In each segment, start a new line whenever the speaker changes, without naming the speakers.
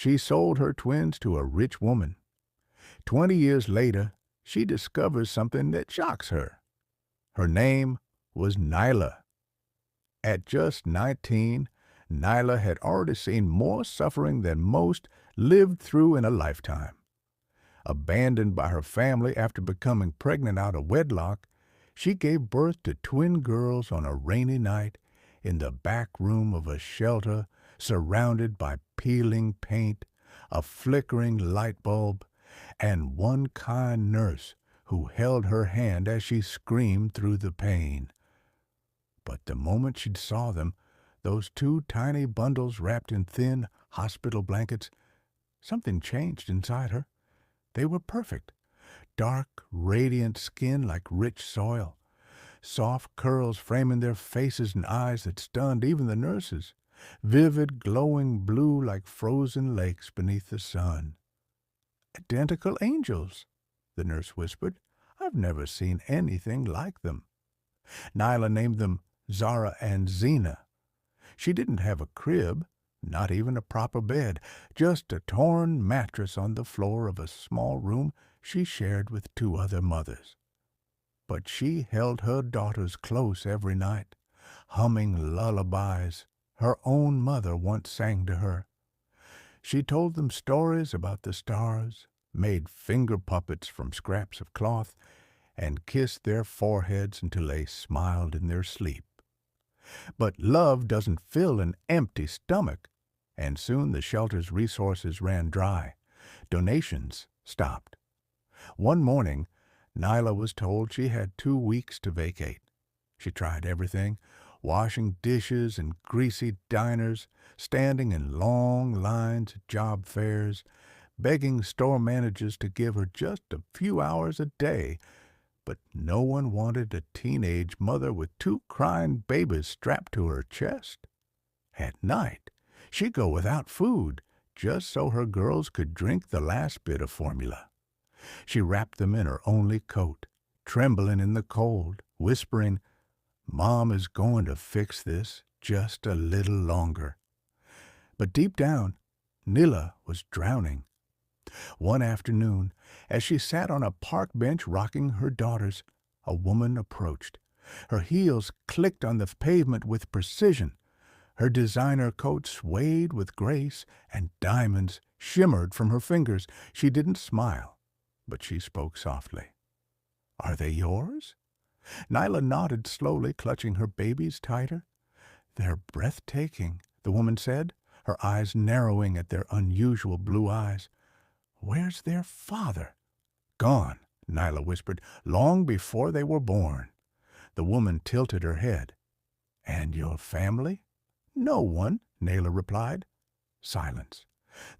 She sold her twins to a rich woman. 20 years later, she discovers something that shocks her. Her name was Nyla. At just 19, Nyla had already seen more suffering than most lived through in a lifetime. Abandoned by her family after becoming pregnant out of wedlock, she gave birth to twin girls on a rainy night in the back room of a shelter surrounded by peeling paint, a flickering light bulb, and one kind nurse who held her hand as she screamed through the pain. But the moment she saw them, those two tiny bundles wrapped in thin hospital blankets, something changed inside her. They were perfect. Dark, radiant skin like rich soil. Soft curls framing their faces and eyes that stunned even the nurses. Vivid, glowing blue like frozen lakes beneath the sun. "Identical angels," the nurse whispered. "I've never seen anything like them." Nyla named them Zara and Zena. She didn't have a crib, not even a proper bed, just a torn mattress on the floor of a small room she shared with two other mothers. But she held her daughters close every night, humming lullabies her own mother once sang to her. She told them stories about the stars, made finger puppets from scraps of cloth, and kissed their foreheads until they smiled in their sleep. But love doesn't fill an empty stomach, and soon the shelter's resources ran dry. Donations stopped. One morning, Nyla was told she had 2 weeks to vacate. She tried everything, washing dishes in greasy diners, standing in long lines at job fairs, begging store managers to give her just a few hours a day, but no one wanted a teenage mother with 2 crying babies strapped to her chest. At night, she'd go without food, just so her girls could drink the last bit of formula. She wrapped them in her only coat, trembling in the cold, whispering, "Mom is going to fix this just a little longer." But deep down, Nila was drowning. One afternoon, as she sat on a park bench rocking her daughters, a woman approached. Her heels clicked on the pavement with precision. Her designer coat swayed with grace, and diamonds shimmered from her fingers. She didn't smile, but she spoke softly. "Are they yours?" Nyla nodded slowly, clutching her babies tighter. "They're breathtaking," the woman said, her eyes narrowing at their unusual blue eyes. "Where's their father?" "Gone," Nyla whispered, "long before they were born." The woman tilted her head. "And your family?" "No one," Nyla replied. Silence.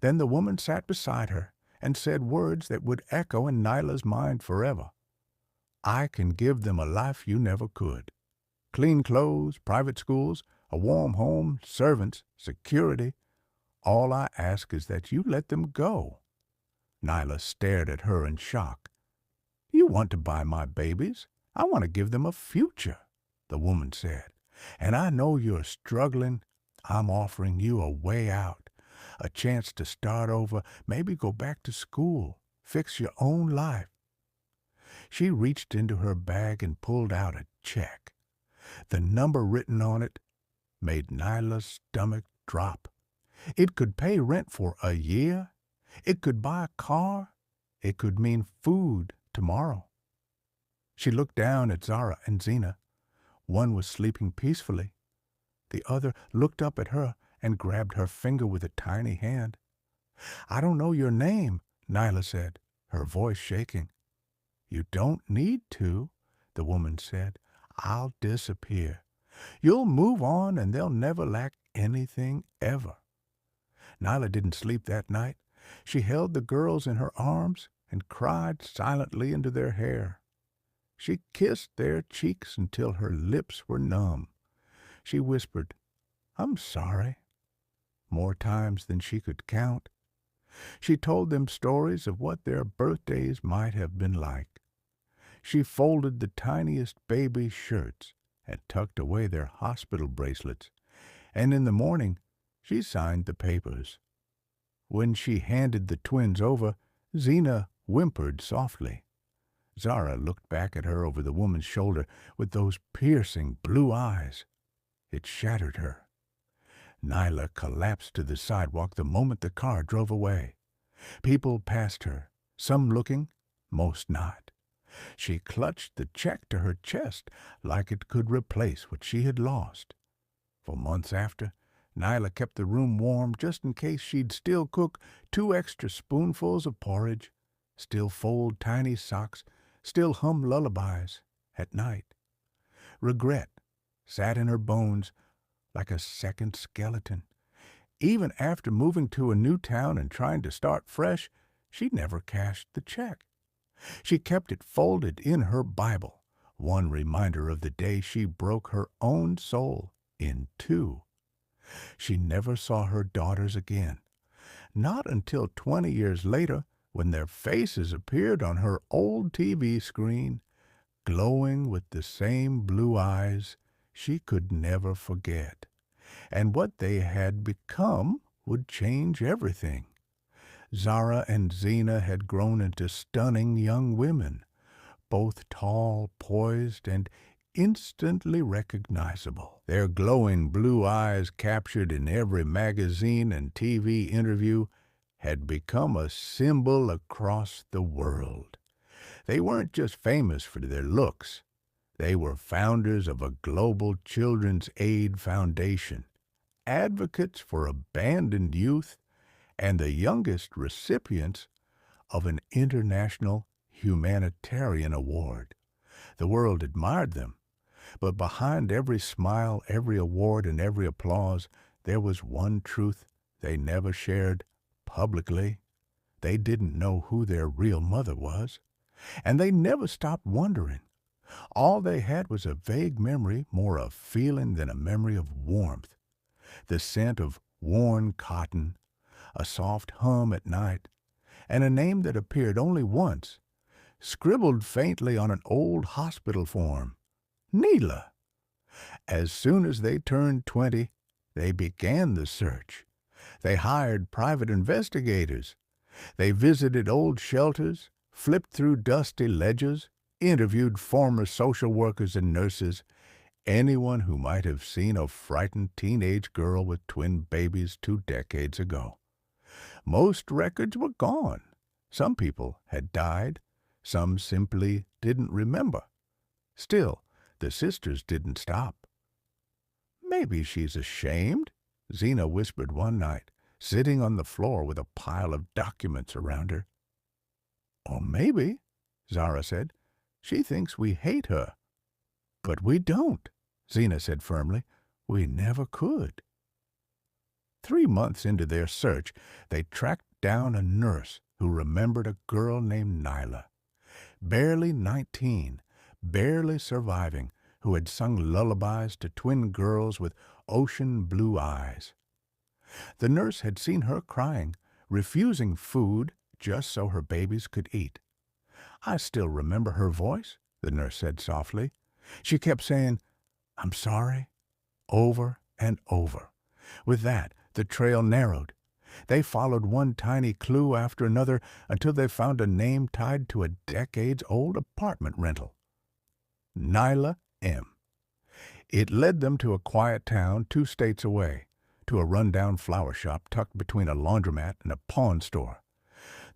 Then the woman sat beside her and said words that would echo in Nyla's mind forever. "I can give them a life you never could. Clean clothes, private schools, a warm home, servants, security. All I ask is that you let them go." Nyla stared at her in shock. "You want to buy my babies? I want to give them a future," the woman said. "And I know you're struggling. I'm offering you a way out, a chance to start over, maybe go back to school, fix your own life." She reached into her bag and pulled out a check. The number written on it made Nyla's stomach drop. It could pay rent for a year. It could buy a car. It could mean food tomorrow. She looked down at Zara and Zena. One was sleeping peacefully. The other looked up at her and grabbed her finger with a tiny hand. "I don't know your name," Nyla said, her voice shaking. "You don't need to," the woman said. "I'll disappear. You'll move on and they'll never lack anything ever." Nyla didn't sleep that night. She held the girls in her arms and cried silently into their hair. She kissed their cheeks until her lips were numb. She whispered, "I'm sorry," more times than she could count. She told them stories of what their birthdays might have been like. She folded the tiniest baby shirts and tucked away their hospital bracelets, and in the morning she signed the papers. When she handed the twins over, Zena whimpered softly. Zara looked back at her over the woman's shoulder with those piercing blue eyes. It shattered her. Nyla collapsed to the sidewalk the moment the car drove away. People passed her, some looking, most not. She clutched the check to her chest like it could replace what she had lost. For months after, Nyla kept the room warm just in case she'd still cook 2 extra spoonfuls of porridge, still fold tiny socks, still hum lullabies at night. Regret sat in her bones like a second skeleton. Even after moving to a new town and trying to start fresh, she never cashed the check. She kept it folded in her Bible, one reminder of the day she broke her own soul in 2. She never saw her daughters again, not until 20 years later when their faces appeared on her old TV screen, glowing with the same blue eyes she could never forget. And what they had become would change everything. Zara and Zena had grown into stunning young women, both tall, poised, and instantly recognizable. Their glowing blue eyes, captured in every magazine and TV interview, had become a symbol across the world. They weren't just famous for their looks. They were founders of a global children's aid foundation, advocates for abandoned youth, and the youngest recipients of an international humanitarian award. The world admired them, but behind every smile, every award, and every applause, there was one truth they never shared publicly. They didn't know who their real mother was, and they never stopped wondering. All they had was a vague memory, more of feeling than a memory of warmth. The scent of worn cotton, a soft hum at night, and a name that appeared only once, scribbled faintly on an old hospital form, Neela. As soon as they turned 20, they began the search. They hired private investigators. They visited old shelters, flipped through dusty ledgers, interviewed former social workers and nurses, anyone who might have seen a frightened teenage girl with twin babies 2 decades ago. Most records were gone. Some people had died. Some simply didn't remember. Still, the sisters didn't stop. "Maybe she's ashamed," Zena whispered one night, sitting on the floor with a pile of documents around her. "Or maybe," Zara said, "she thinks we hate her." "But we don't," Zena said firmly. "We never could." 3 months into their search, they tracked down a nurse who remembered a girl named Nyla. Barely 19, barely surviving, who had sung lullabies to twin girls with ocean blue eyes. The nurse had seen her crying, refusing food just so her babies could eat. "I still remember her voice," the nurse said softly. She kept saying, "I'm sorry," over and over. With that, the trail narrowed. They followed one tiny clue after another until they found a name tied to a decades-old apartment rental. Nyla M. It led them to a quiet town 2 states away, to a rundown flower shop tucked between a laundromat and a pawn store.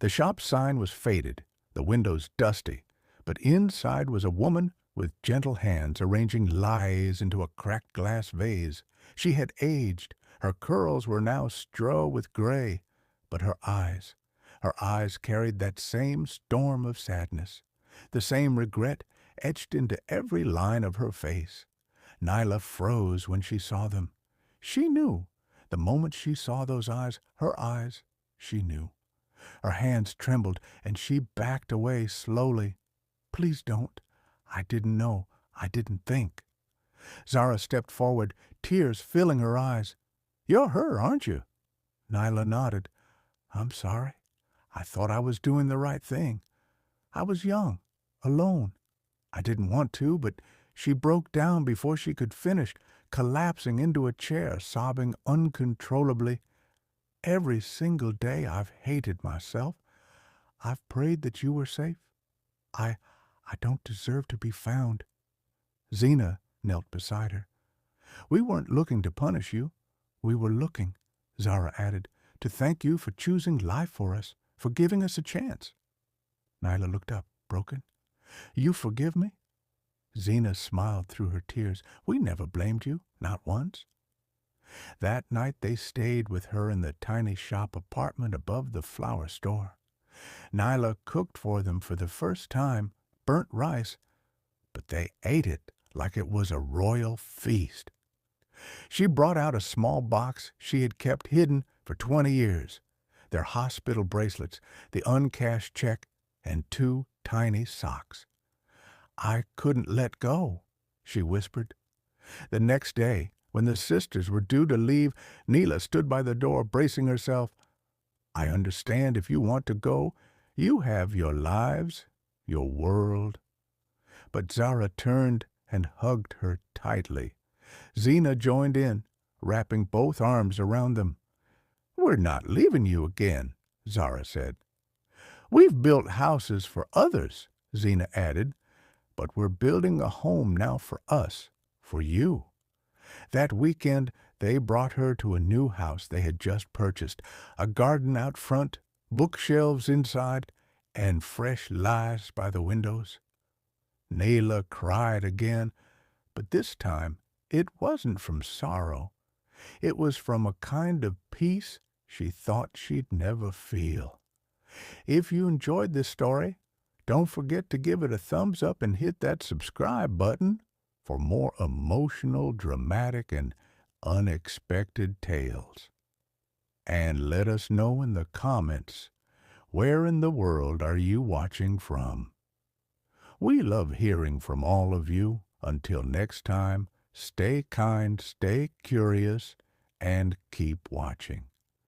The shop's sign was faded, the windows dusty, but inside was a woman with gentle hands arranging lies into a cracked glass vase. She had aged. Her curls were now straw with gray, but her eyes carried that same storm of sadness, the same regret etched into every line of her face. Nyla froze when she saw them. She knew. The moment she saw those eyes, her eyes, she knew. Her hands trembled, and she backed away slowly. "Please don't. I didn't know. I didn't think." Zara stepped forward, tears filling her eyes. "You're her, aren't you?" Nyla nodded. "I'm sorry. I thought I was doing the right thing. I was young, alone. I didn't want to, but..." She broke down before she could finish, collapsing into a chair, sobbing uncontrollably. Every single day I've hated myself. I've prayed that you were safe. I I don't deserve to be found." Zena knelt beside her. "We weren't looking to punish you. We were looking," Zara added, "to thank you for choosing life for us, for giving us a chance." Nyla looked up, broken. "You forgive me?" Zena smiled through her tears. "We never blamed you, not once." That night they stayed with her in the tiny shop apartment above the flower store. Nyla cooked for them for the first time burnt rice, but they ate it like it was a royal feast. She brought out a small box she had kept hidden for 20 years, their hospital bracelets, the uncashed check, and 2 tiny socks. "I couldn't let go," she whispered. The next day, when the sisters were due to leave, Neela stood by the door, bracing herself. "I understand if you want to go. You have your lives, your world." But Zara turned and hugged her tightly. Zena joined in, wrapping both arms around them. "We're not leaving you again," Zara said. "We've built houses for others," Zena added, "but we're building a home now for us, for you." That weekend, they brought her to a new house they had just purchased, a garden out front, bookshelves inside, and fresh lights by the windows. Nayla cried again, but this time it wasn't from sorrow. It was from a kind of peace she thought she'd never feel. If you enjoyed this story, don't forget to give it a thumbs up and hit that subscribe button for more emotional, dramatic, and unexpected tales. And let us know in the comments, where in the world are you watching from? We love hearing from all of you. Until next time, stay kind, stay curious, and keep watching.